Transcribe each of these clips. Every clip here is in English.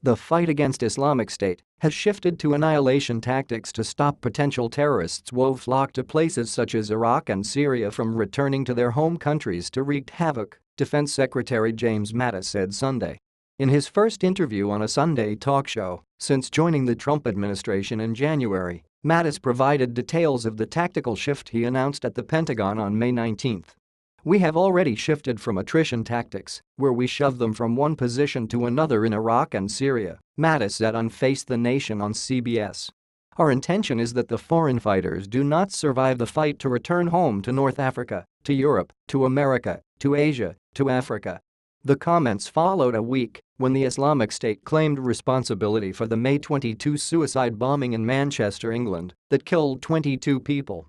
The fight against Islamic State has shifted to annihilation tactics to stop potential terrorists who flock to places such as Iraq and Syria from returning to their home countries to wreak havoc, Defense Secretary James Mattis said Sunday. In his first interview on a Sunday talk show since joining the Trump administration in January, Mattis provided details of the tactical shift he announced at the Pentagon on May 19. "We have already shifted from attrition tactics, where we shove them from one position to another in Iraq and Syria," Mattis said on Face the Nation on CBS. "Our intention is that the foreign fighters do not survive the fight to return home to North Africa, to Europe, to America, to Asia, to Africa." The comments followed a week when the Islamic State claimed responsibility for the May 22 suicide bombing in Manchester, England, that killed 22 people.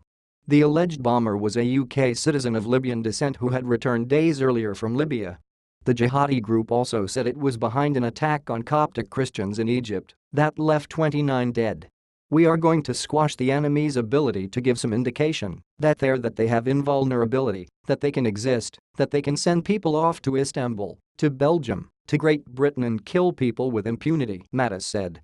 The alleged bomber was a UK citizen of Libyan descent who had returned days earlier from Libya. The jihadi group also said it was behind an attack on Coptic Christians in Egypt that left 29 dead. "We are going to squash the enemy's ability to give some indication that they have invulnerability, that they can exist, that they can send people off to Istanbul, to Belgium, to Great Britain and kill people with impunity," Mattis said.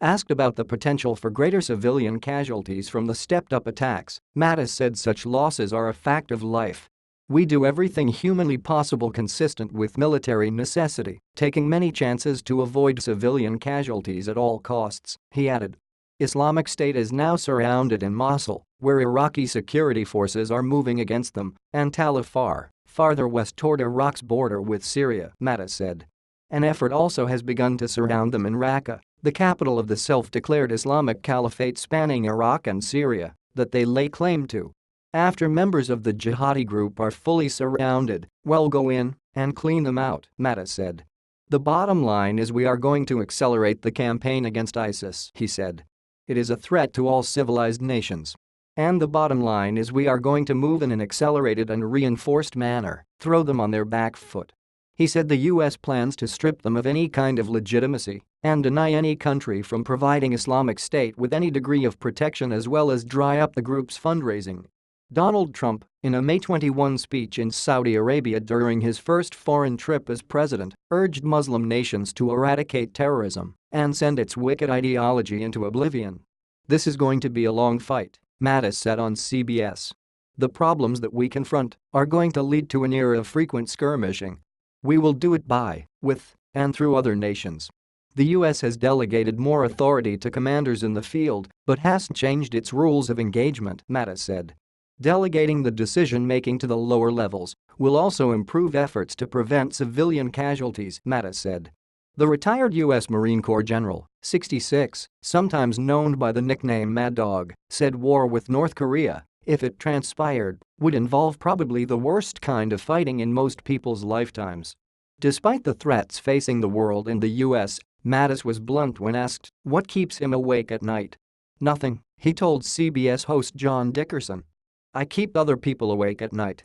Asked about the potential for greater civilian casualties from the stepped-up attacks, Mattis said such losses are a fact of life. "We do everything humanly possible consistent with military necessity, taking many chances to avoid civilian casualties at all costs," he added. Islamic State is now surrounded in Mosul, where Iraqi security forces are moving against them, and Tal Afar, farther west toward Iraq's border with Syria, Mattis said. An effort also has begun to surround them in Raqqa, the capital of the self-declared Islamic Caliphate spanning Iraq and Syria, that they lay claim to. "After members of the jihadi group are fully surrounded, we'll go in and clean them out," Mattis said. "The bottom line is we are going to accelerate the campaign against ISIS," he said. "It is a threat to all civilized nations. And the bottom line is we are going to move in an accelerated and reinforced manner, throw them on their back foot." He said the U.S. plans to strip them of any kind of legitimacy and deny any country from providing Islamic State with any degree of protection as well as dry up the group's fundraising. Donald Trump, in a May 21 speech in Saudi Arabia during his first foreign trip as president, urged Muslim nations to eradicate terrorism and send its wicked ideology into oblivion. "This is going to be a long fight," Mattis said on CBS. "The problems that we confront are going to lead to an era of frequent skirmishing. We will do it by, with, and through other nations. The U.S. has delegated more authority to commanders in the field but hasn't changed its rules of engagement," Mattis said. "Delegating the decision-making to the lower levels will also improve efforts to prevent civilian casualties," Mattis said. The retired U.S. Marine Corps general, 66, sometimes known by the nickname Mad Dog, said war with North Korea, if it transpired, would involve probably the worst kind of fighting in most people's lifetimes. Despite the threats facing the world and the U.S., Mattis was blunt when asked what keeps him awake at night. "Nothing," he told CBS host John Dickerson. "I keep other people awake at night.